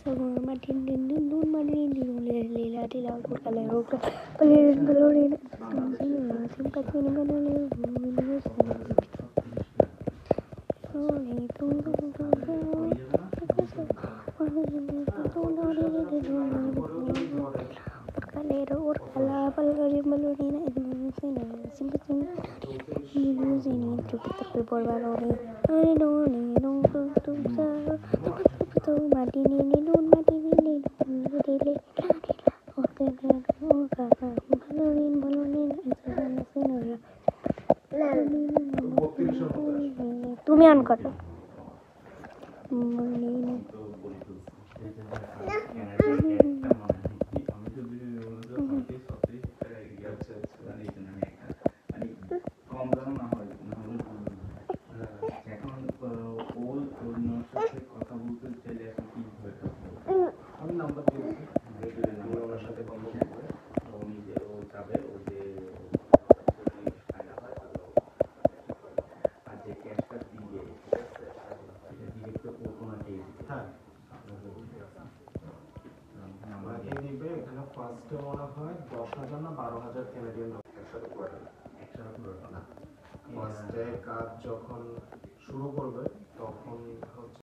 Martin Dindun Martin Lila Dila Calero Valerin Valorin Sympathy Calero or Cala Valorin Valorina Sympathy using to put the people Valori. I don't know to Martini don't Martini তুমি on করো ফার্স্টে মনে হয় 10,000 না 12,000 Canadian একসাথে ফার্স্টে কাজ যখন শুরু করবে তখন হচ্ছে